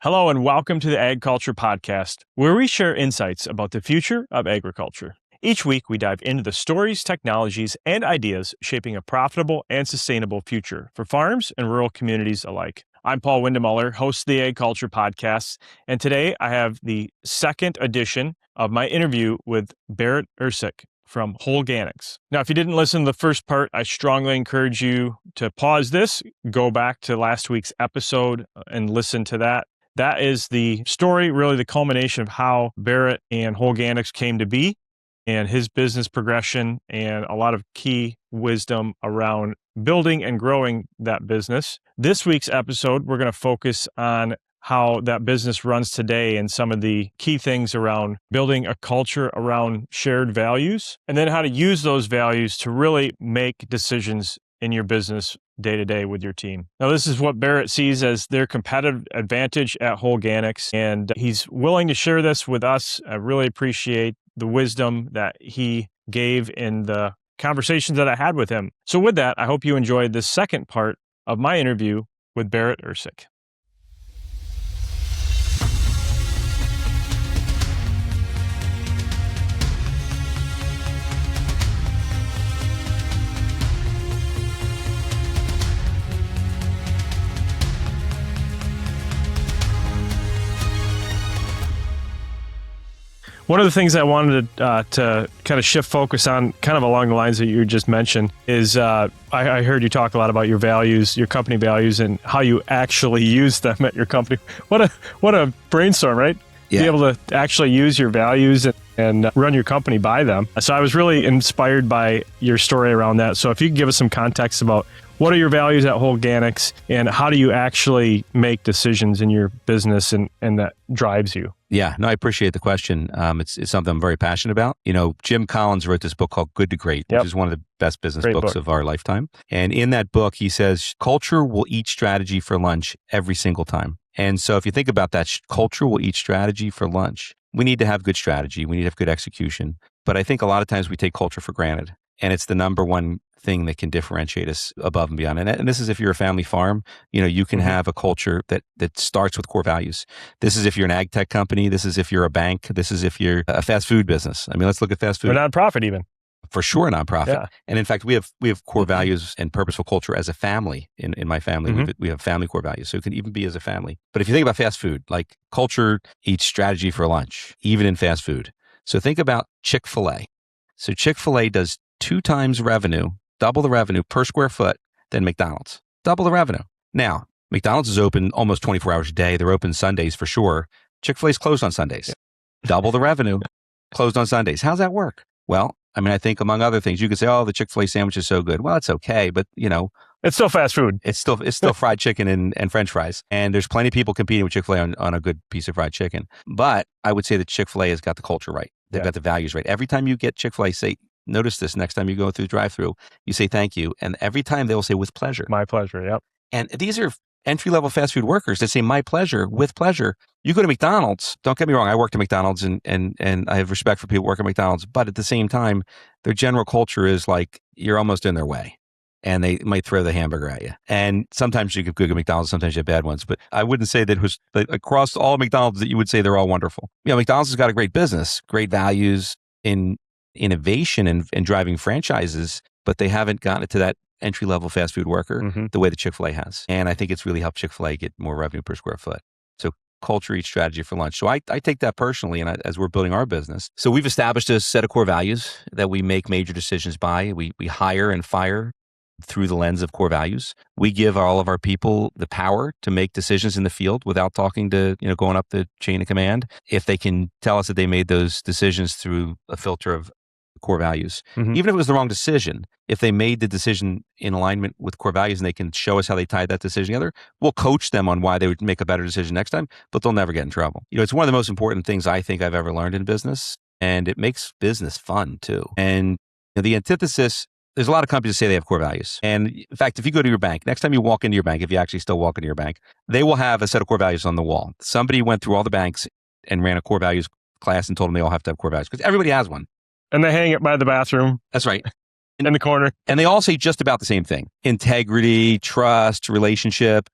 Hello and welcome to the Ag Culture Podcast, where we share insights about the future of agriculture. Each week, we dive into the stories, technologies, and ideas shaping a profitable and sustainable future for farms and rural communities alike. I'm Paul Windemuller, host of the Ag Culture Podcast, and today I have the second edition of my interview with Barrett Ersek from Holganix. Now, if you didn't listen to the first part, I strongly encourage you to pause this, go back to last week's episode and listen to that. That is the story, really the culmination of how Barrett and Holganix came to be and his business progression and a lot of key wisdom around building and growing that business. This week's episode, we're going to focus on how that business runs today and some of the key things around building a culture around shared values, and then how to use those values to really make decisions in your business day to day with your team. Now, this is what Barrett sees as their competitive advantage at Holganix, and he's willing to share this with us. I really appreciate the wisdom that he gave in the conversations that I had with him. So with that, I hope you enjoyed this second part of my interview with Barrett Ersek. One of the things I wanted to kind of shift focus on, kind of along the lines that you just mentioned, is I heard you talk a lot about your values, your company values, and how you actually use them at your company. What a brainstorm, right? Yeah. Be able to actually use your values and run your company by them. So I was really inspired by your story around that. So if you could give us some context about what are your values at Holganix and how do you actually make decisions in your business and that drives you? Yeah, no, I appreciate the question. It's something I'm very passionate about. You know, Jim Collins wrote this book called Good to Great, which is one of the best business books of our lifetime. And in that book, he says, culture will eat strategy for lunch every single time. And so if you think about that, culture will eat strategy for lunch. We need to have good strategy. We need to have good execution. But I think a lot of times we take culture for granted. And it's the number one thing that can differentiate us above and beyond. And this is if you're a family farm, you can have a culture that starts with core values. This is if you're an ag tech company. This is if you're a bank. This is if you're a fast food business. I mean, let's look at fast food. Or nonprofit even. For sure, nonprofit. Yeah. And in fact, we have core values and purposeful culture as a family. In my family, we have family core values. So it can even be as a family. But if you think about fast food, like culture eats strategy for lunch, even in fast food. So think about Chick-fil-A. So Chick-fil-A does 2 times revenue, double the revenue per square foot than McDonald's. Double the revenue. Now, McDonald's is open almost 24 hours a day. They're open Sundays for sure. Chick-fil-A's closed on Sundays. Yeah. Double the revenue, closed on Sundays. How's that work? Well, I mean, I think among other things, you could say, oh, the Chick-fil-A sandwich is so good. Well, it's okay, but it's still fast food. It's still fried chicken and French fries. And there's plenty of people competing with Chick-fil-A on a good piece of fried chicken. But I would say that Chick-fil-A has got the culture right. They've got the values right. Every time you get Chick-fil-A, notice this next time you go through the drive-thru, you say thank you. And every time they will say with pleasure. My pleasure, yep. And these are entry-level fast food workers that say my pleasure, with pleasure. You go to McDonald's, don't get me wrong, I worked at McDonald's and I have respect for people who work at McDonald's, but at the same time, their general culture is like you're almost in their way. And they might throw the hamburger at you. And sometimes you get good at McDonald's, sometimes you have bad ones. But I wouldn't say that it was across all McDonald's that you would say they're all wonderful. McDonald's has got a great business, great values in innovation and driving franchises, but they haven't gotten it to that entry-level fast food worker the way that Chick-fil-A has. And I think it's really helped Chick-fil-A get more revenue per square foot. So culture eats strategy for lunch. So I take that personally, and as we're building our business. So we've established a set of core values that we make major decisions by. We hire and fire through the lens of core values. We give all of our people the power to make decisions in the field without talking to, going up the chain of command. If they can tell us that they made those decisions through a filter of core values, even if it was the wrong decision, if they made the decision in alignment with core values and they can show us how they tied that decision together, we'll coach them on why they would make a better decision next time, but they'll never get in trouble. It's one of the most important things I think I've ever learned in business, and it makes business fun too. And the antithesis, there's a lot of companies that say they have core values. And in fact, if you go to your bank, next time you walk into your bank, if you actually still walk into your bank, they will have a set of core values on the wall. Somebody went through all the banks and ran a core values class and told them they all have to have core values because everybody has one. And they hang it by the bathroom. That's right. In the corner. And they all say just about the same thing. Integrity, trust, relationship.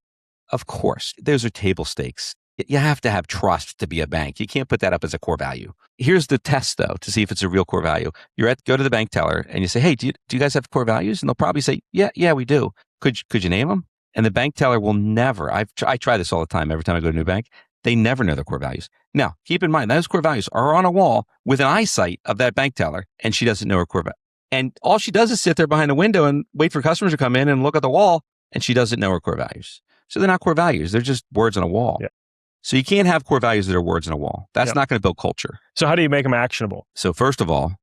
Of course, those are table stakes. You have to have trust to be a bank. You can't put that up as a core value. Here's the test, though, to see if it's a real core value. Go to the bank teller and you say, hey, do you guys have core values? And they'll probably say, yeah, we do. Could you name them? And the bank teller will never, I try this all the time. Every time I go to a new bank, they never know their core values. Now, keep in mind, those core values are on a wall with an eyesight of that bank teller, and she doesn't know her core value. And all she does is sit there behind the window and wait for customers to come in and look at the wall, and she doesn't know her core values. So they're not core values. They're just words on a wall. Yeah. So you can't have core values that are words on a wall. That's not going to build culture. So how do you make them actionable? So first of all,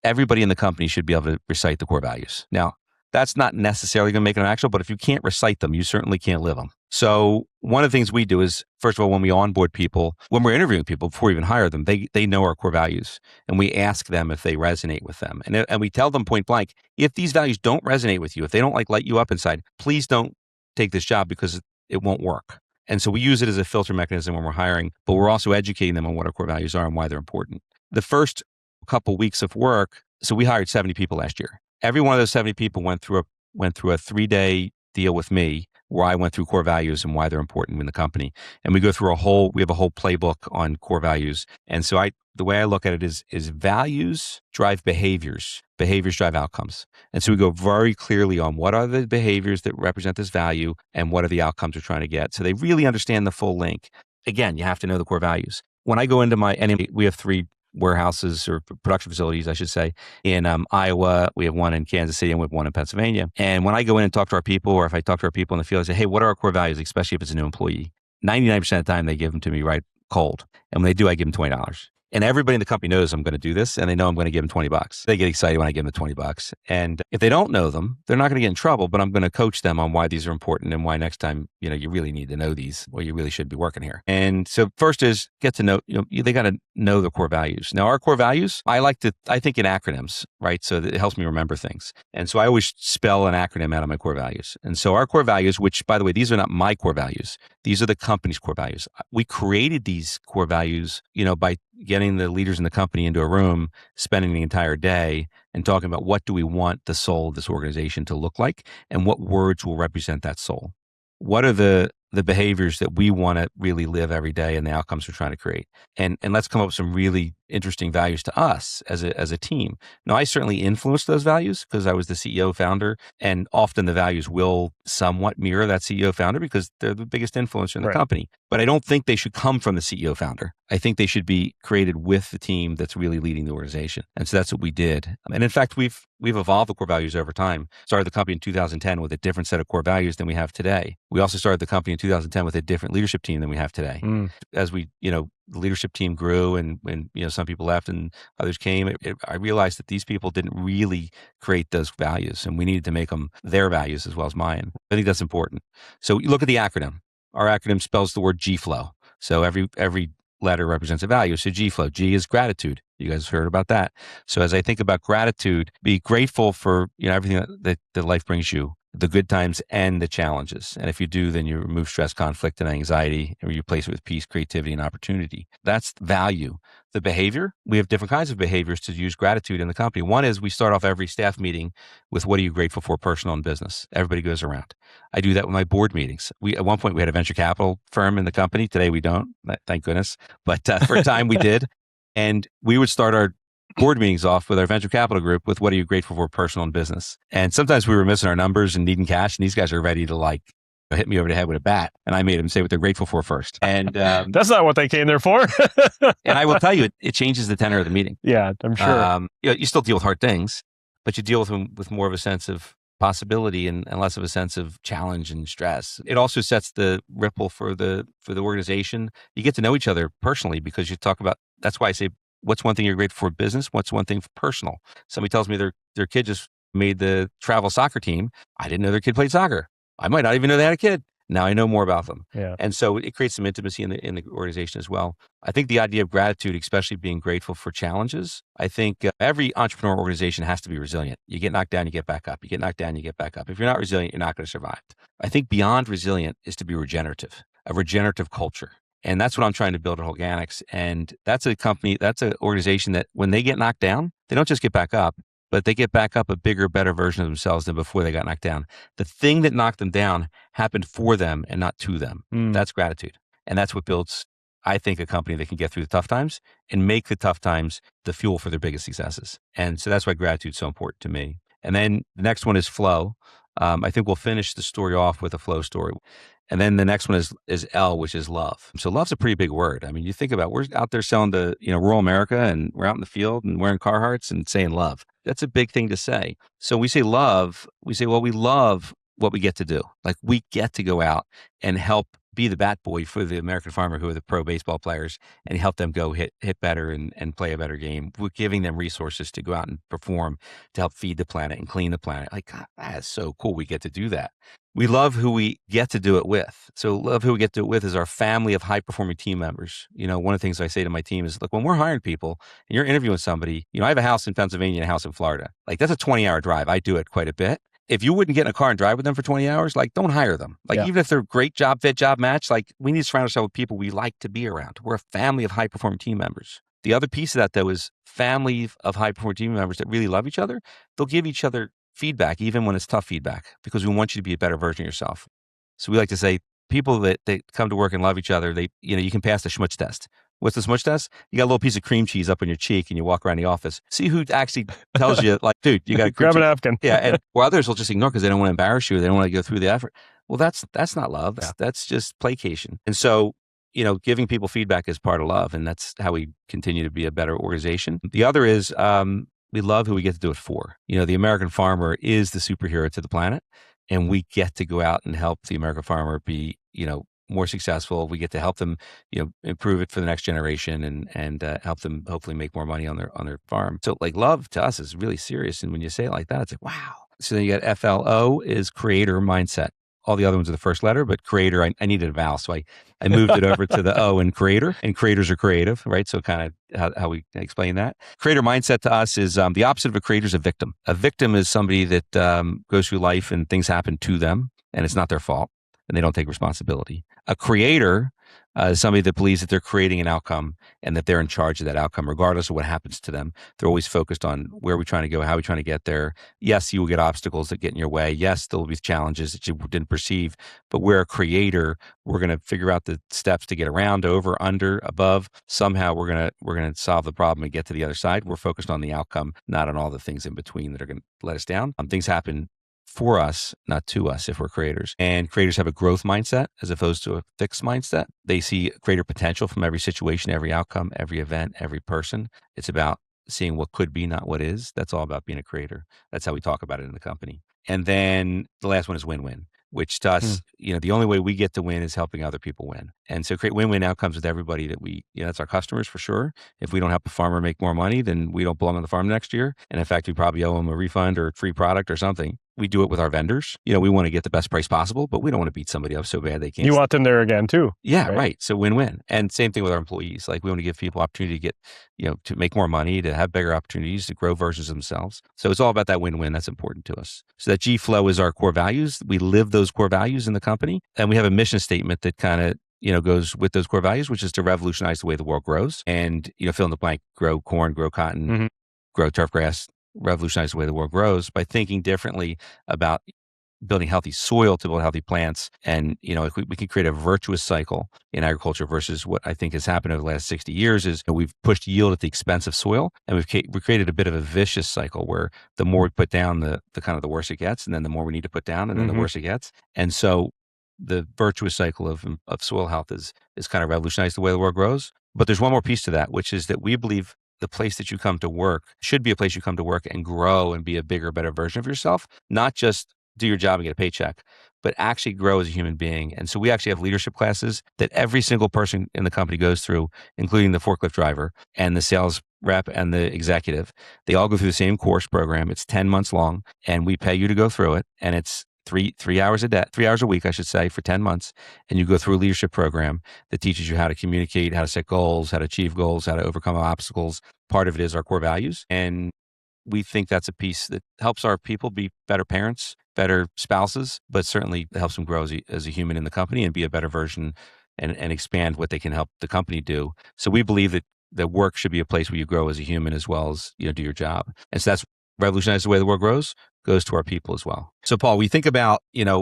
everybody in the company should be able to recite the core values. Now, that's not necessarily going to make them actionable, but if you can't recite them, you certainly can't live them. So one of the things we do is, first of all, when we onboard people, when we're interviewing people before we even hire them, they know our core values, and we ask them if they resonate with them. And we tell them point blank, if these values don't resonate with you, if they don't light you up inside, please don't take this job because it won't work. And so we use it as a filter mechanism when we're hiring, but we're also educating them on what our core values are and why they're important. The first couple weeks of work, so we hired 70 people last year. Every one of those 70 people went through a 3-day deal with me where I went through core values and why they're important in the company. And we go through we have a whole playbook on core values. And so the way I look at it is values drive behaviors drive outcomes. And so we go very clearly on what are the behaviors that represent this value and what are the outcomes we're trying to get. So they really understand the full link. Again, you have to know the core values. When I go into we have 3 warehouses or production facilities, I should say, in Iowa. We have one in Kansas City and we have one in Pennsylvania. And when I go in and talk to our people, or if I talk to our people in the field, I say, hey, what are our core values, especially if it's a new employee? 99% of the time, they give them to me right cold. And when they do, I give them $20. And everybody in the company knows I'm going to do this, and they know I'm going to give them $20. They get excited when I give them the $20. And if they don't know them, they're not going to get in trouble, but I'm going to coach them on why these are important and why next time, you really need to know these, or you really should be working here. And so first is get to know, they got to know the core values. Now, our core values, I think in acronyms, right? So that it helps me remember things. And so I always spell an acronym out of my core values. And so our core values, which by the way, these are not my core values. These are the company's core values. We created these core values, by getting the leaders in the company into a room, spending the entire day and talking about what do we want the soul of this organization to look like and what words will represent that soul. What are the behaviors that we want to really live every day and the outcomes we're trying to create? And let's come up with some really interesting values to us as a team. Now, I certainly influenced those values because I was the CEO founder, and often the values will somewhat mirror that CEO founder because they're the biggest influencer in the company. But I don't think they should come from the CEO founder. I think they should be created with the team that's really leading the organization. And so that's what we did. And in fact, we've evolved the core values over time. Started the company in 2010 with a different set of core values than we have today. We also started the company in 2010 with a different leadership team than we have today. As we, the leadership team grew and some people left and others came, I realized that these people didn't really create those values, and we needed to make them their values as well as mine. I think that's important. So you look at the acronym. Our acronym spells the word G-Flow. So every letter represents a value. So G-Flow, G is gratitude. You guys have heard about that. So as I think about gratitude, be grateful for everything that life brings you, the good times and the challenges. And if you do, then you remove stress, conflict, and anxiety, and you replace it with peace, creativity, and opportunity. That's value. The behavior, we have different kinds of behaviors to use gratitude in the company. One is we start off every staff meeting with what are you grateful for, personal and business. Everybody goes around. I do that with my board meetings. At one point, we had a venture capital firm in the company. Today, we don't, thank goodness. But for a time, we did. And we would start our board meetings off with our venture capital group with what are you grateful for, personal and business. And sometimes we were missing our numbers and needing cash, and these guys are ready to hit me over the head with a bat. And I made them say what they're grateful for first. And that's not what they came there for. And I will tell you, it changes the tenor of the meeting. Yeah, I'm sure. You still deal with hard things, but you deal with them with more of a sense of possibility and less of a sense of challenge and stress. It also sets the ripple for the organization. You get to know each other personally because you talk about, that's why I say, what's one thing you're grateful for business? What's one thing for personal? Somebody tells me their kid just made the travel soccer team. I didn't know their kid played soccer. I might not even know they had a kid. Now I know more about them. Yeah. And so it creates some intimacy in the organization as well. I think the idea of gratitude, especially being grateful for challenges, I think every entrepreneur organization has to be resilient. You get knocked down, you get back up. You get knocked down, you get back up. If you're not resilient, you're not going to survive. I think beyond resilient is to be regenerative, a regenerative culture. And that's what I'm trying to build at Holganix. And that's a company, that's an organization that when they get knocked down, they don't just get back up, but they get back up a bigger, better version of themselves than before they got knocked down. The thing that knocked them down happened for them and not to them. That's gratitude. And that's what builds, I think, a company that can get through the tough times and make the tough times the fuel for their biggest successes. And so that's why gratitude is so important to me. And then the next one is flow. I think we'll finish the story off with a flow story. And then the next one is L, which is love. So love's a pretty big word. I mean, you think about, we're out there selling to, rural America, and we're out in the field and wearing Carhartts and saying love. That's a big thing to say. So we say love, we say, well, we love what we get to do. Like, we get to go out and help be the bat boy for the American farmer, who are the pro baseball players, and help them go hit better and play a better game. We're giving them resources to go out and perform, to help feed the planet and clean the planet. Like, God, that is so cool. We get to do that. We love who we get to do it with. So love who we get to do it with is our family of high-performing team members. One of the things I say to my team is, look, when we're hiring people and you're interviewing somebody, I have a house in Pennsylvania and a house in Florida. Like, that's a 20-hour drive. I do it quite a bit. If you wouldn't get in a car and drive with them for 20 hours, like, don't hire them. Like, even if they're great job fit, job match, like, we need to surround ourselves with people we like to be around. We're a family of high-performing team members. The other piece of that, though, is family of high-performing team members that really love each other. They'll give each other feedback, even when it's tough feedback, because we want you to be a better version of yourself. So we like to say, people that come to work and love each other, you can pass the schmutz test. What's the schmutz test? You got a little piece of cream cheese up on your cheek and you walk around the office. See who actually tells you, like, dude, you got to grab a napkin. Yeah. Or others will just ignore because they don't want to embarrass you. They don't want to go through the effort. Well, that's not love. That's just placation. And so, giving people feedback is part of love. And that's how we continue to be a better organization. The other is, we love who we get to do it for. The American farmer is the superhero to the planet, and we get to go out and help the American farmer be, more successful. We get to help them, improve it for the next generation and help them hopefully make more money on their farm. So, like, love to us is really serious. And when you say it like that, it's like, wow. So then you got FLO is creator mindset. All the other ones are the first letter, but creator, I needed a vowel. So I moved it over to the O in creator, and creators are creative, right? So kind of how we explain that. Creator mindset to us is the opposite of a creator is a victim. A victim is somebody that goes through life and things happen to them and it's not their fault and they don't take responsibility. A creator is somebody that believes that they're creating an outcome and that they're in charge of that outcome, regardless of what happens to them. They're always focused on where are we trying to go, how are we trying to get there. Yes, you will get obstacles that get in your way. Yes, there will be challenges that you didn't perceive, but we're a creator. We're going to figure out the steps to get around, over, under, above. Somehow we're going to solve the problem and get to the other side. We're focused on the outcome, not on all the things in between that are going to let us down. Things happen for us, not to us, if we're creators. And creators have a growth mindset as opposed to a fixed mindset. They see greater potential from every situation, every outcome, every event, every person. It's about seeing what could be, not what is. That's all about being a creator. That's how we talk about it in the company. And then the last one is win-win, which to us, the only way we get to win is helping other people win. And so create win-win outcomes with everybody that that's our customers for sure. If we don't help a farmer make more money, then we don't belong on the farm next year. And in fact, we probably owe them a refund or a free product or something. We do it with our vendors. We want to get the best price possible, but we don't want to beat somebody up so bad they can't. You want them there again too. Yeah, right. So win-win. And same thing with our employees. Like, we want to give people opportunity to get, to make more money, to have bigger opportunities, to grow versions of themselves. So it's all about that win-win. That's important to us. So that G flow is our core values. We live those core values in the company. And we have a mission statement that kind of, goes with those core values, which is to revolutionize the way the world grows. And, fill in the blank, grow corn, grow cotton, grow turf grass, revolutionize the way the world grows by thinking differently about building healthy soil to build healthy plants. And, if we can create a virtuous cycle in agriculture versus what I think has happened over the last 60 years is we've pushed yield at the expense of soil. And we created a bit of a vicious cycle where the more we put down, the kind of the worse it gets. And then the more we need to put down, and then the worse it gets. And so the virtuous cycle of soil health is kind of revolutionized the way the world grows. But there's one more piece to that, which is that we believe the place that you come to work should be a place you come to work and grow and be a bigger, better version of yourself, not just do your job and get a paycheck, but actually grow as a human being. And so we actually have leadership classes that every single person in the company goes through, including the forklift driver and the sales rep and the executive. They all go through the same course program. It's 10 months long, and we pay you to go through it. And it's three hours a week, I should say, for 10 months. And you go through a leadership program that teaches you how to communicate, how to set goals, how to achieve goals, how to overcome obstacles. Part of it is our core values. And we think that's a piece that helps our people be better parents, better spouses, but certainly helps them grow as a human in the company and be a better version and expand what they can help the company do. So we believe that work should be a place where you grow as a human as well as, do your job. And so that's revolutionize the way the world grows, goes to our people as well. So Paul, we think about,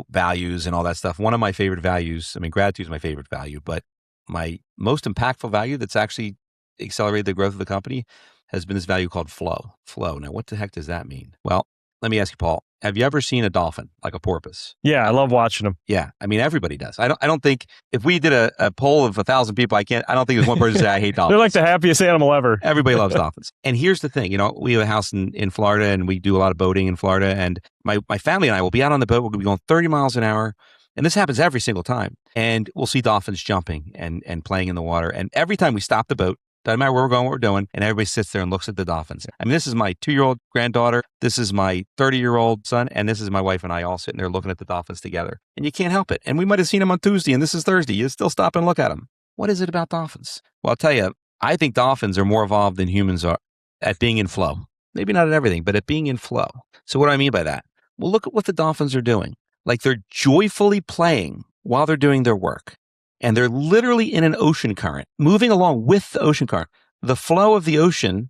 values and all that stuff. One of my favorite values, gratitude is my favorite value, but my most impactful value that's actually accelerated the growth of the company has been this value called flow. Flow. Now, what the heck does that mean? Well, let me ask you, Paul, have you ever seen a dolphin, like a porpoise? Yeah, I love watching them. Yeah. I mean, everybody does. I don't think if we did a poll of 1,000 people, I don't think there's one person say I hate dolphins. They're like the happiest animal ever. Everybody loves dolphins. And here's the thing, we have a house in Florida and we do a lot of boating in Florida. And my family and I will be out on the boat. We'll be going 30 miles an hour. And this happens every single time. And we'll see dolphins jumping and playing in the water. And every time we stop the boat, doesn't matter where we're going, what we're doing, and everybody sits there and looks at the dolphins. I mean, this is my 2-year-old granddaughter, this is my 30-year-old son, and this is my wife and I all sitting there looking at the dolphins together. And you can't help it. And we might have seen them on Tuesday, and this is Thursday. You still stop and look at them. What is it about dolphins? Well, I'll tell you, I think dolphins are more evolved than humans are at being in flow. Maybe not at everything, but at being in flow. So what do I mean by that? Well, look at what the dolphins are doing. Like they're joyfully playing while they're doing their work. And they're literally in an ocean current, moving along with the ocean current. The flow of the ocean,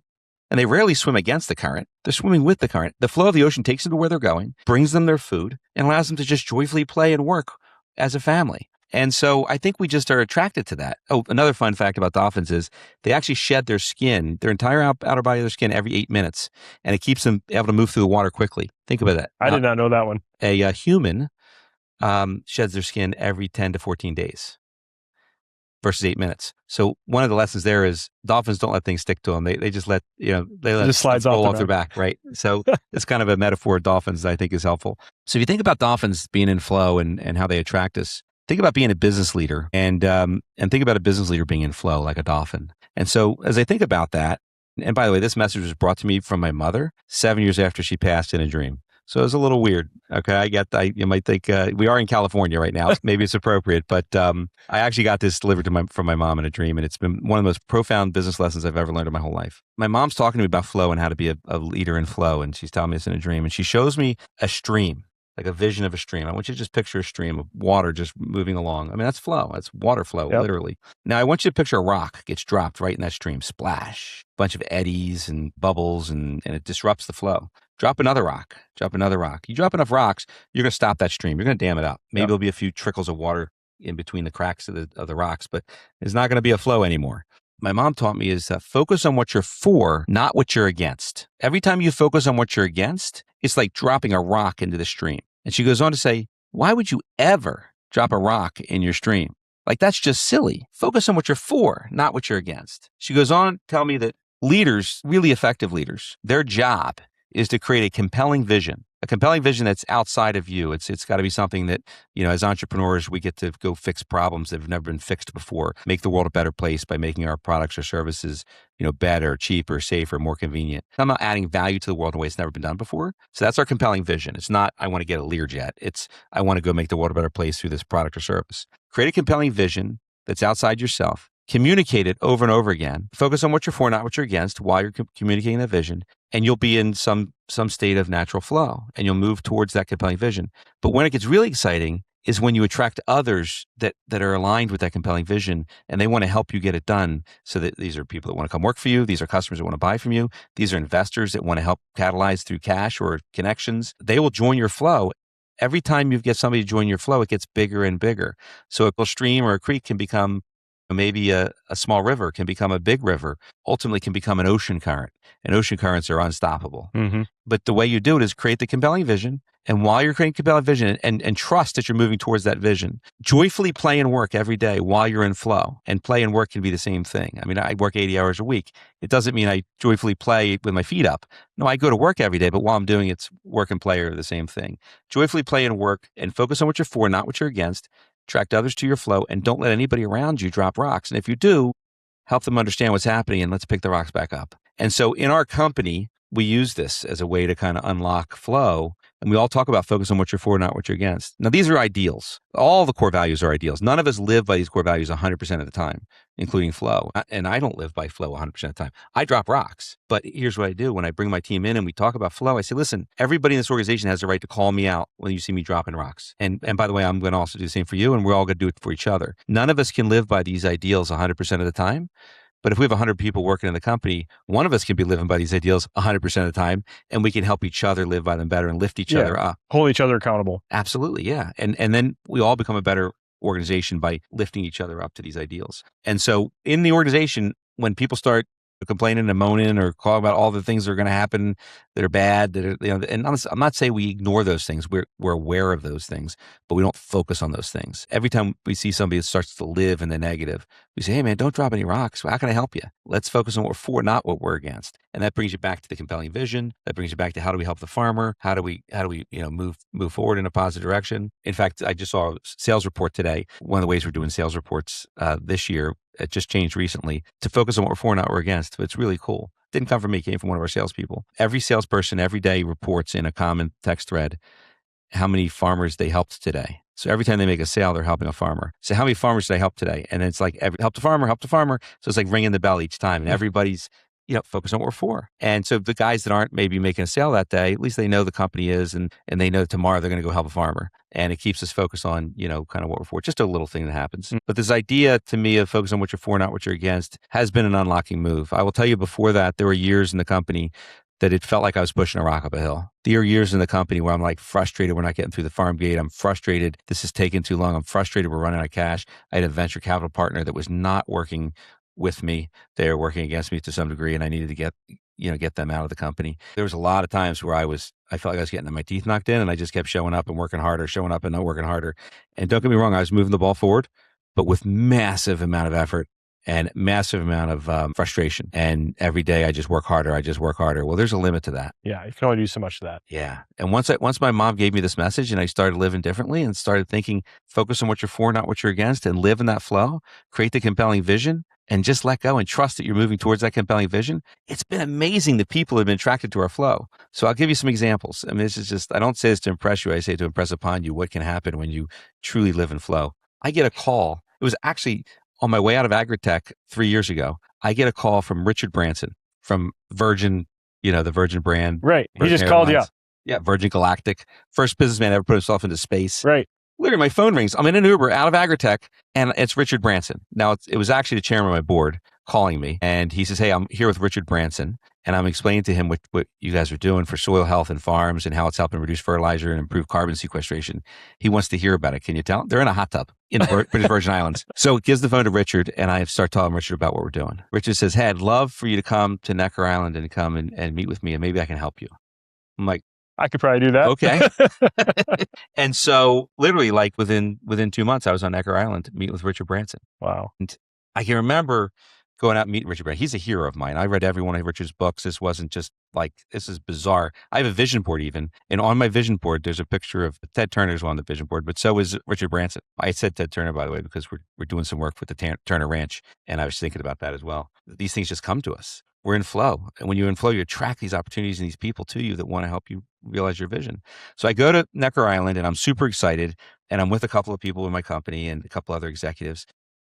and they rarely swim against the current. They're swimming with the current. The flow of the ocean takes them to where they're going, brings them their food, and allows them to just joyfully play and work as a family. And so I think we just are attracted to that. Oh, another fun fact about dolphins is they actually shed their skin, their entire outer body of their skin every 8 minutes, and it keeps them able to move through the water quickly. Think about that. I did not know that one. A human sheds their skin every 10 to 14 days. Versus 8 minutes. So one of the lessons there is dolphins don't let things stick to them. They just let, they let just slides roll off off their back, right? So it's kind of a metaphor of dolphins that I think is helpful. So if you think about dolphins being in flow and how they attract us, think about being a business leader and think about a business leader being in flow like a dolphin. And so as I think about that, and by the way, this message was brought to me from my mother 7 years after she passed in a dream. So it was a little weird. Okay. You might think, we are in California right now. Maybe it's appropriate, but I actually got this delivered from my mom in a dream. And it's been one of the most profound business lessons I've ever learned in my whole life. My mom's talking to me about flow and how to be a leader in flow. And she's telling me this in a dream. And she shows me a stream, like a vision of a stream. I want you to just picture a stream of water just moving along. I mean, that's flow. That's water flow, literally. Now I want you to picture a rock gets dropped right in that stream. Splash, bunch of eddies and bubbles, and it disrupts the flow. Drop another rock. You drop enough rocks, you're going to stop that stream. You're going to dam it up. Maybe there'll be a few trickles of water in between the cracks of the rocks, but it's not going to be a flow anymore. My mom taught me is focus on what you're for, not what you're against. Every time you focus on what you're against, it's like dropping a rock into the stream. And she goes on to say, why would you ever drop a rock in your stream? Like, that's just silly. Focus on what you're for, not what you're against. She goes on to tell me that leaders, really effective leaders, their job is to create a compelling vision that's outside of you. It's got to be something that, as entrepreneurs, we get to go fix problems that have never been fixed before, make the world a better place by making our products or services, better, cheaper, safer, more convenient. I'm not adding value to the world in a way it's never been done before. So that's our compelling vision. It's not, I want to get a Learjet. It's, I want to go make the world a better place through this product or service. Create a compelling vision that's outside yourself. Communicate it over and over again. Focus on what you're for, not what you're against, while you're communicating that vision. And you'll be in some state of natural flow, and you'll move towards that compelling vision. But when it gets really exciting is when you attract others that are aligned with that compelling vision, and they want to help you get it done. So that these are people that want to come work for you. These are customers that want to buy from you. These are investors that want to help catalyze through cash or connections. They will join your flow. Every time you get somebody to join your flow, it gets bigger and bigger. So a stream or a creek can become maybe a small river, can become a big river, ultimately can become an ocean current. And ocean currents are unstoppable. Mm-hmm. But the way you do it is create the compelling vision. And while you're creating compelling vision and trust that you're moving towards that vision, joyfully play and work every day while you're in flow. And play and work can be the same thing. I mean, I work 80 hours a week. It doesn't mean I joyfully play with my feet up. No, I go to work every day, but while I'm doing it, it's work and play are the same thing. Joyfully play and work and focus on what you're for, not what you're against. Attract others to your flow, and don't let anybody around you drop rocks. And if you do, help them understand what's happening, and let's pick the rocks back up. And so in our company, we use this as a way to kind of unlock flow. And we all talk about focus on what you're for, not what you're against. Now, these are ideals. All the core values are ideals. None of us live by these core values 100% of the time, including flow. And I don't live by flow 100% of the time. I drop rocks. But here's what I do. When I bring my team in and we talk about flow, I say, listen, everybody in this organization has the right to call me out when you see me dropping rocks. And by the way, I'm going to also do the same for you, and we're all going to do it for each other. None of us can live by these ideals 100% of the time. But if we have 100 people working in the company, one of us can be living by these ideals 100% of the time, and we can help each other live by them better and lift each other up. Hold each other accountable. Absolutely, yeah. And then we all become a better organization by lifting each other up to these ideals. And so in the organization, when people start complaining and moaning or call about all the things that are going to happen that are bad, that are, and I'm not saying we ignore those things. We're aware of those things, but we don't focus on those things. Every time we see somebody that starts to live in the negative, we say, hey man, don't drop any rocks. How can I help you? Let's focus on what we're for, not what we're against. And that brings you back to the compelling vision. That brings you back to how do we help the farmer? How do we move forward in a positive direction? In fact, I just saw a sales report today. One of the ways we're doing sales reports this year, it just changed recently, to focus on what we're for, not what we're against. But it's really cool. Didn't come from me, it came from one of our salespeople. Every salesperson every day reports in a common text thread how many farmers they helped today. So every time they make a sale, they're helping a farmer. So how many farmers did I help today? And it's like help the farmer. So it's like ringing the bell each time. And everybody's focused on what we're for. And so the guys that aren't maybe making a sale that day, at least they know the company is, and they know that tomorrow they're going to go help a farmer. And it keeps us focused on, kind of what we're for. Just a little thing that happens. But this idea to me of focus on what you're for, not what you're against, has been an unlocking move. I will tell you before that, there were years in the company that it felt like I was pushing a rock up a hill. There are years in the company where I'm like frustrated we're not getting through the farm gate. I'm frustrated this is taking too long. I'm frustrated we're running out of cash. I had a venture capital partner that was not working with me. They were working against me to some degree, and I needed to get them out of the company. There was a lot of times where I felt like I was getting my teeth knocked in, and I just kept showing up and working harder, showing up and not working harder. And don't get me wrong, I was moving the ball forward, but with massive amount of effort and massive amount of frustration. And every day I just work harder. Well, there's a limit to that. Yeah, you can only do so much of that. Yeah. And once my mom gave me this message and I started living differently and started thinking, focus on what you're for, not what you're against, and live in that flow, create the compelling vision, and just let go and trust that you're moving towards that compelling vision. It's been amazing that people have been attracted to our flow. So I'll give you some examples. I mean, this is just, I don't say this to impress you. I say to impress upon you what can happen when you truly live in flow. I get a call. It was actually on my way out of Agritech 3 years ago. I get a call from Richard Branson from Virgin, the Virgin brand. Right. Virgin He just Airlines. called you up. Yeah. Virgin Galactic. First businessman ever put himself into space. Right. Literally, my phone rings. I'm in an Uber out of Agritech, and it's Richard Branson. Now, it was actually the chairman of my board calling me, and he says, hey, I'm here with Richard Branson, and I'm explaining to him what you guys are doing for soil health and farms and how it's helping reduce fertilizer and improve carbon sequestration. He wants to hear about it. Can you tell him? They're in a hot tub in the British Virgin Islands. So it gives the phone to Richard, and I start telling Richard about what we're doing. Richard says, hey, I'd love for you to come to Necker Island and come and meet with me, and maybe I can help you. I'm like, I could probably do that. Okay. And so literally like within 2 months, I was on Necker Island to meet with Richard Branson. Wow. And I can remember going out and meeting Richard Branson. He's a hero of mine. I read every one of Richard's books. This wasn't just like, this is bizarre. I have a vision board even. And on my vision board, there's a picture of Ted Turner's on the vision board, but so is Richard Branson. I said Ted Turner, by the way, because we're doing some work with the Turner Ranch. And I was thinking about that as well. These things just come to us. We're in flow. And when you're in flow, you attract these opportunities and these people to you that want to help you realize your vision. So I go to Necker Island and I'm super excited. And I'm with a couple of people in my company and a couple other executives.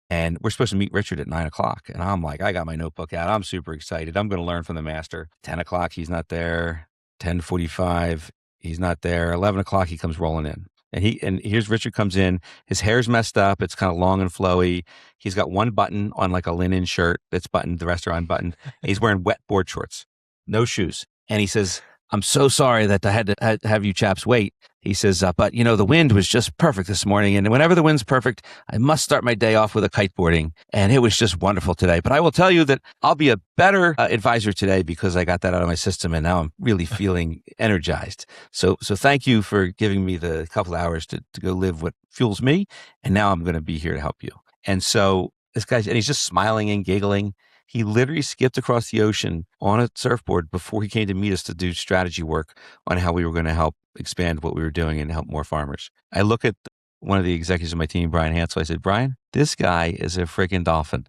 And we're supposed to meet Richard at 9:00. And I'm like, I got my notebook out. I'm super excited. I'm going to learn from the master. 10:00, he's not there. 10:45, he's not there. 11:00, he comes rolling in. And here's Richard comes in. His hair's messed up. It's kind of long and flowy. He's got one button on like a linen shirt that's buttoned. The rest are unbuttoned. He's wearing wet board shorts, no shoes. And he says, I'm so sorry that I had to have you chaps wait. He says, but the wind was just perfect this morning. And whenever the wind's perfect, I must start my day off with a kiteboarding. And it was just wonderful today. But I will tell you that I'll be a better advisor today because I got that out of my system. And now I'm really feeling energized. So thank you for giving me the couple hours to go live what fuels me. And now I'm going to be here to help you. And so this guy's, and he's just smiling and giggling. He literally skipped across the ocean on a surfboard before he came to meet us to do strategy work on how we were going to help expand what we were doing and help more farmers. I look at one of the executives of my team, Brian Hansel. I said, Brian, this guy is a freaking dolphin,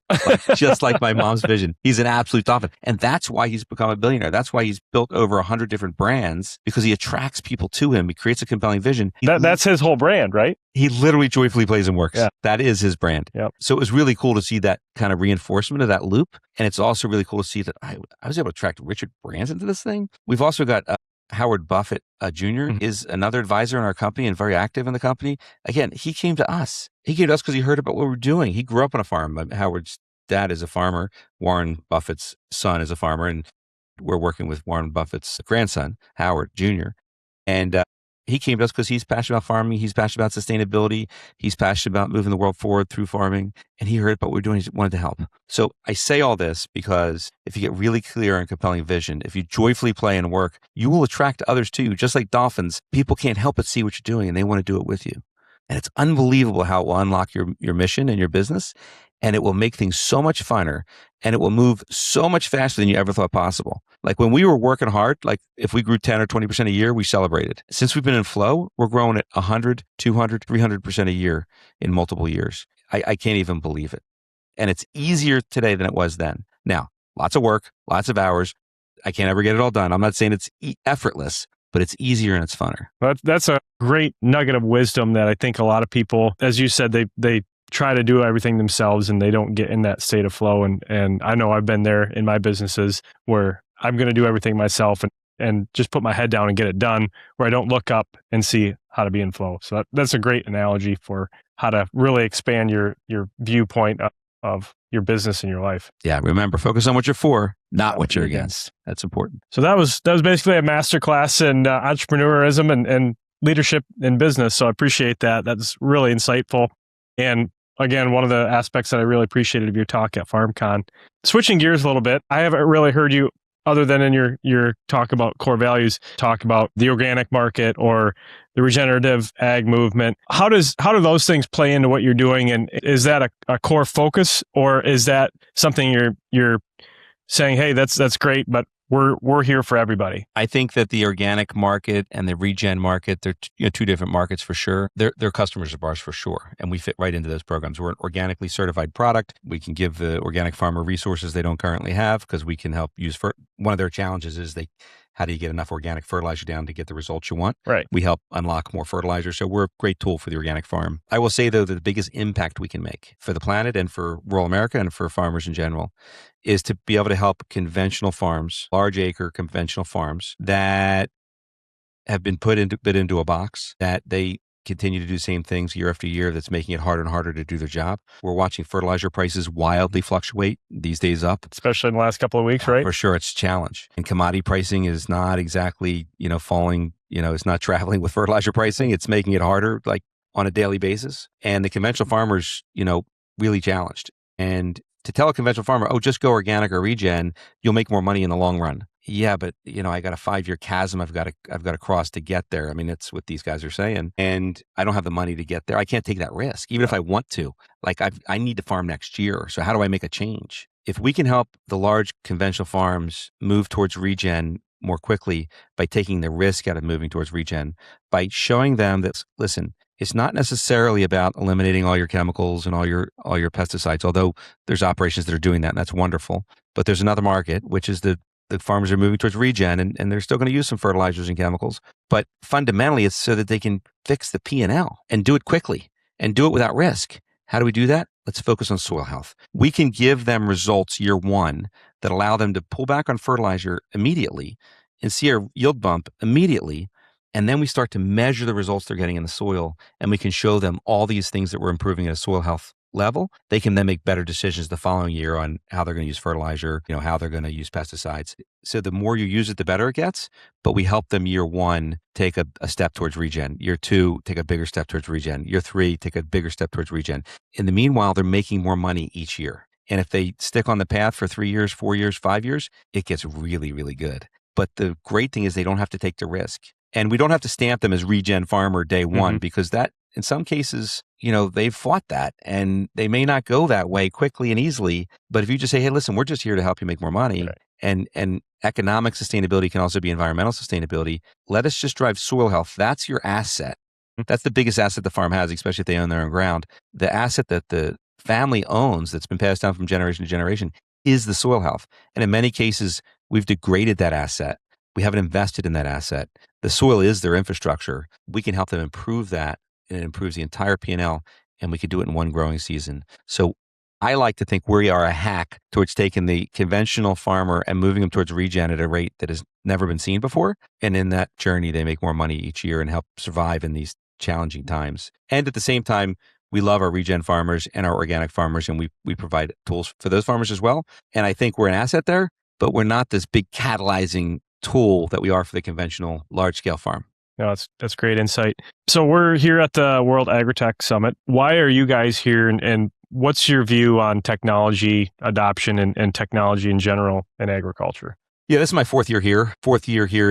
just like my mom's vision. He's an absolute dolphin. And that's why he's become a billionaire. That's why he's built over 100 different brands, because he attracts people to him. He creates a compelling vision. That's his whole brand, right? He literally joyfully plays and works. Yeah. That is his brand. Yep. So it was really cool to see that kind of reinforcement of that loop. And it's also really cool to see that I was able to attract Richard Branson to this thing. We've also got Howard Buffett Jr. is another advisor in our company and very active in the company. Again, he came to us. He came to us because he heard about what we were doing. He grew up on a farm. Howard's dad is a farmer. Warren Buffett's son is a farmer. And we're working with Warren Buffett's grandson, Howard Jr. And he came to us because he's passionate about farming. He's passionate about sustainability. He's passionate about moving the world forward through farming. And he heard about what we're doing. He wanted to help. So I say all this because if you get really clear and compelling vision, if you joyfully play and work, you will attract others to you. Just like dolphins, people can't help but see what you're doing and they want to do it with you. And it's unbelievable how it will unlock your mission and your business. And it will make things so much funner, and it will move so much faster than you ever thought possible. Like when we were working hard, like if we grew 10 or 20% a year, we celebrated. Since we've been in flow, we're growing at 100, 200, 300% a year in multiple years. I can't even believe it. And it's easier today than it was then. Now, lots of work, lots of hours. I can't ever get it all done. I'm not saying it's effortless, but it's easier and it's funner. That's a great nugget of wisdom that I think a lot of people, as you said, they try to do everything themselves and they don't get in that state of flow. And I know I've been there in my businesses where I'm going to do everything myself and just put my head down and get it done, where I don't look up and see how to be in flow. So that's a great analogy for how to really expand your viewpoint of your business and your life. Yeah. Remember, focus on what you're for, not what you're against. That's important. So that was basically a masterclass in entrepreneurism and leadership in business. So I appreciate that. That's really insightful. And again, one of the aspects that I really appreciated of your talk at FarmCon. Switching gears a little bit, I haven't really heard you, other than in your talk about core values, talk about the organic market or the regenerative ag movement. How do those things play into what you're doing? And is that a core focus, or is that something you're saying, hey, that's great, but we're here for everybody? I think that the organic market and the regen market, they're two different markets for sure. They're customers of ours for sure. And we fit right into those programs. We're an organically certified product. We can give the organic farmer resources they don't currently have because we can help use one of their challenges is how do you get enough organic fertilizer down to get the results you want? Right. We help unlock more fertilizer. So we're a great tool for the organic farm. I will say, though, that the biggest impact we can make for the planet and for rural America and for farmers in general is to be able to help conventional farms, large acre conventional farms that have been put into a box, that they continue to do the same things year after year that's making it harder and harder to do their job. We're watching fertilizer prices wildly fluctuate, these days up. Especially in the last couple of weeks, right? For sure, it's a challenge. And commodity pricing is not exactly, falling, it's not traveling with fertilizer pricing. It's making it harder, like on a daily basis. And the conventional farmers, really challenged. And to tell a conventional farmer, oh, just go organic or regen, you'll make more money in the long run. Yeah, but I got a 5-year chasm I've got to cross to get there. I mean, that's what these guys are saying. And I don't have the money to get there. I can't take that risk, even if I want to. Like I need to farm next year. So how do I make a change? If we can help the large conventional farms move towards regen more quickly by taking the risk out of moving towards regen, by showing them that, listen, it's not necessarily about eliminating all your chemicals and all your pesticides, although there's operations that are doing that, and that's wonderful. But there's another market, which is the farmers are moving towards regen, and they're still going to use some fertilizers and chemicals. But fundamentally, it's so that they can fix the P&L and do it quickly and do it without risk. How do we do that? Let's focus on soil health. We can give them results year one that allow them to pull back on fertilizer immediately and see a yield bump immediately. And then we start to measure the results they're getting in the soil, and we can show them all these things that we're improving at a soil health level. They can then make better decisions the following year on how they're going to use fertilizer, how they're going to use pesticides. So the more you use it, the better it gets. But we help them year one take a step towards regen. Year two, take a bigger step towards regen. Year three, take a bigger step towards regen. In the meanwhile, they're making more money each year. And if they stick on the path for 3 years, 4 years, 5 years, it gets really, really good. But the great thing is they don't have to take the risk. And we don't have to stamp them as regen farmer day one, because that, in some cases, they've fought that and they may not go that way quickly and easily. But if you just say, hey, listen, we're just here to help you make more money. Right. And economic sustainability can also be environmental sustainability. Let us just drive soil health. That's your asset. That's the biggest asset the farm has, especially if they own their own ground. The asset that the family owns that's been passed down from generation to generation is the soil health. And in many cases, we've degraded that asset. We haven't invested in that asset. The soil is their infrastructure. We can help them improve that, and it improves the entire P&L, and we can do it in one growing season. So I like to think we are a hack towards taking the conventional farmer and moving them towards regen at a rate that has never been seen before. And in that journey, they make more money each year and help survive in these challenging times. And at the same time, we love our regen farmers and our organic farmers, and we provide tools for those farmers as well. And I think we're an asset there, but we're not this big catalyzing tool that we are for the conventional large-scale farm. No, that's great insight. So we're here at the World Agritech Summit. Why are you guys here, and what's your view on technology adoption and technology in general in agriculture? Yeah, this is my fourth year here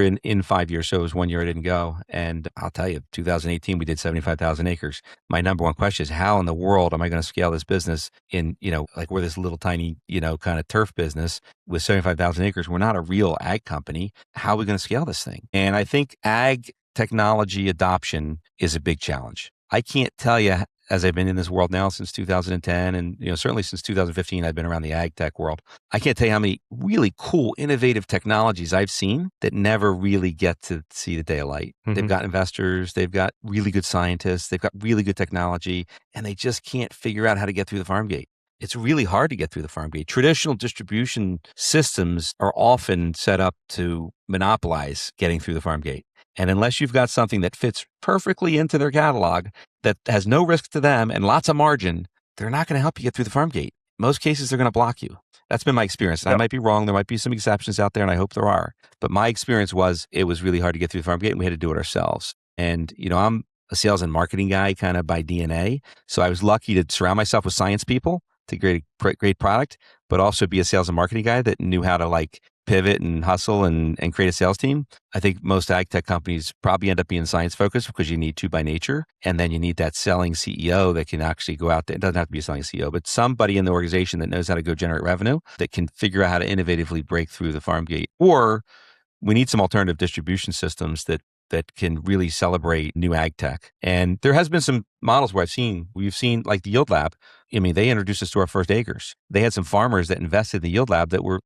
in 5 years. So it was 1 year I didn't go. And I'll tell you, 2018, we did 75,000 acres. My number one question is, how in the world am I going to scale this business in, like we're this little tiny, kind of turf business with 75,000 acres. We're not a real ag company. How are we going to scale this thing? And I think ag technology adoption is a big challenge. I can't tell you, as I've been in this world now since 2010, and certainly since 2015, I've been around the ag tech world. I can't tell you how many really cool, innovative technologies I've seen that never really get to see the day of light. Mm-hmm. They've got investors, they've got really good scientists, they've got really good technology, and they just can't figure out how to get through the farm gate. It's really hard to get through the farm gate. Traditional distribution systems are often set up to monopolize getting through the farm gate. And unless you've got something that fits perfectly into their catalog, that has no risk to them and lots of margin, they're not going to help you get through the farm gate. Most cases, they're going to block you. That's been my experience. Yep. I might be wrong. There might be some exceptions out there, and I hope there are. But my experience was it was really hard to get through the farm gate, and we had to do it ourselves. And, I'm a sales and marketing guy kind of by DNA. So I was lucky to surround myself with science people to create a great product, but also be a sales and marketing guy that knew how to pivot and hustle and create a sales team. I think most ag tech companies probably end up being science focused because you need to by nature. And then you need that selling CEO that can actually go out there. It doesn't have to be a selling CEO, but somebody in the organization that knows how to go generate revenue, that can figure out how to innovatively break through the farm gate. Or we need some alternative distribution systems that can really celebrate new ag tech. And there has been some models where we've seen like the Yield Lab. I mean, they introduced us to our first acres. They had some farmers that invested in the Yield Lab that were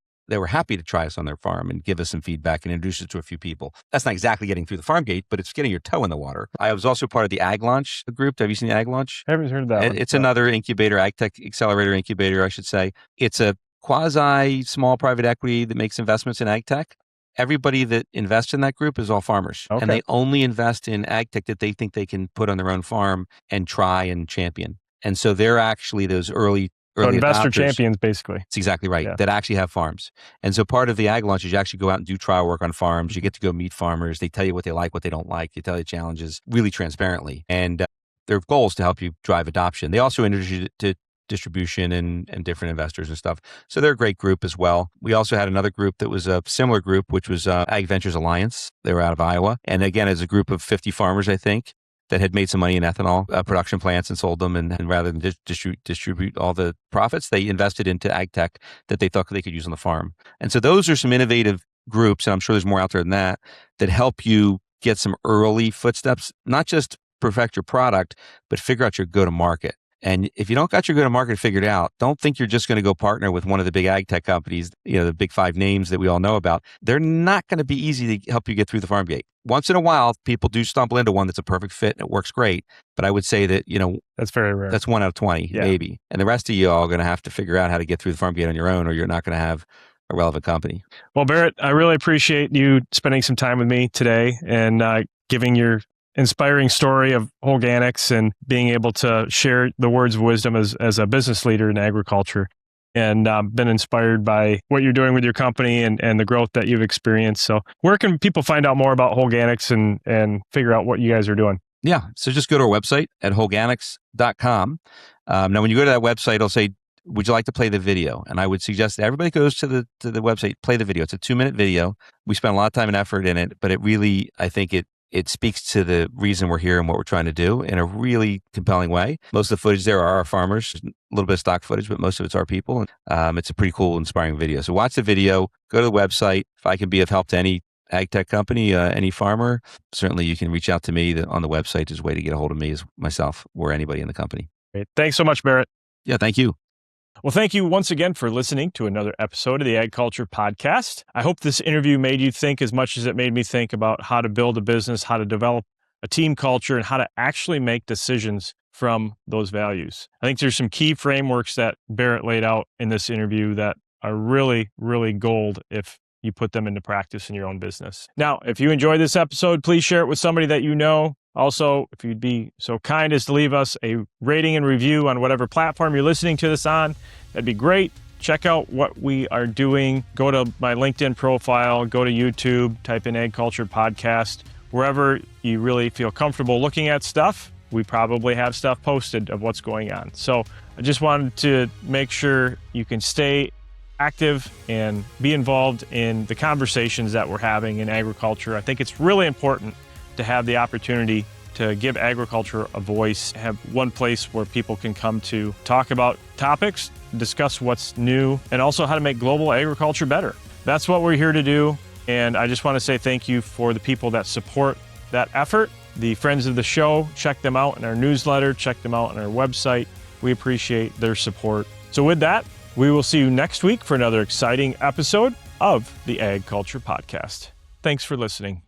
happy to try us on their farm and give us some feedback and introduce us to a few people. That's not exactly getting through the farm gate, but it's getting your toe in the water. I was also part of the Ag Launch group. Have you seen the Ag Launch? I haven't heard of that one. It's another incubator, ag tech accelerator incubator, I should say. It's a quasi small private equity that makes investments in ag tech. Everybody that invests in that group is all farmers. Okay. And they only invest in ag tech that they think they can put on their own farm and try and champion. And so they're actually those early investor adopters. Champions, basically. That's exactly right. Yeah. That actually have farms. And so part of the ag launch is you actually go out and do trial work on farms. You get to go meet farmers. They tell you what they like, what they don't like. They tell you challenges really transparently. And their goal is to help you drive adoption. They also introduce you to distribution and different investors and stuff. So they're a great group as well. We also had another group that was a similar group, which was Ag Ventures Alliance. They were out of Iowa. And again, as a group of 50 farmers, I think, that had made some money in ethanol production plants and sold them. And rather than distribute all the profits, they invested into ag tech that they thought they could use on the farm. And so those are some innovative groups, and I'm sure there's more out there than that help you get some early footsteps, not just perfect your product, but figure out your go-to-market. And if you don't got your go-to-market figured out, don't think you're just going to go partner with one of the big ag tech companies, the big 5 names that we all know about. They're not going to be easy to help you get through the farm gate. Once in a while, people do stumble into one that's a perfect fit and it works great. But I would say that, that's very rare. That's 1 out of 20, maybe. And the rest of you all are going to have to figure out how to get through the farm gate on your own, or you're not going to have a relevant company. Well, Barrett, I really appreciate you spending some time with me today and giving your inspiring story of Holganix and being able to share the words of wisdom as a business leader in agriculture. And been inspired by what you're doing with your company and the growth that you've experienced. So where can people find out more about Holganix and figure out what you guys are doing? Yeah, so just go to our website at holganix.com. Now, when you go to that website, it'll say, would you like to play the video? And I would suggest that everybody goes to the website, play the video. It's a 2-minute video. We spent a lot of time and effort in it, but it really, I think it speaks to the reason we're here and what we're trying to do in a really compelling way. Most of the footage there are our farmers, a little bit of stock footage, but most of it's our people. And it's a pretty cool, inspiring video. So watch the video, go to the website. If I can be of help to any ag tech company, any farmer, certainly you can reach out to me. On the website is a way to get a hold of me, as myself or anybody in the company. Great. Thanks so much, Barrett. Yeah, thank you. Well, thank you once again for listening to another episode of the Ag Culture Podcast. I hope this interview made you think as much as it made me think about how to build a business, how to develop a team culture, and how to actually make decisions from those values. I think there's some key frameworks that Barrett laid out in this interview that are really, really gold if you put them into practice in your own business. Now, if you enjoyed this episode, please share it with somebody that you know. Also, if you'd be so kind as to leave us a rating and review on whatever platform you're listening to this on, that'd be great. Check out what we are doing. Go to my LinkedIn profile, go to YouTube, type in Ag Culture Podcast. wherever you really feel comfortable looking at stuff, we probably have stuff posted of what's going on. So I just wanted to make sure you can stay active and be involved in the conversations that we're having in agriculture. I think it's really important to have the opportunity to give agriculture a voice, have one place where people can come to talk about topics, discuss what's new, and also how to make global agriculture better. That's what we're here to do. And I just want to say thank you for the people that support that effort. The friends of the show, check them out in our newsletter, check them out on our website. We appreciate their support. So with that, we will see you next week for another exciting episode of the Ag Culture Podcast. Thanks for listening.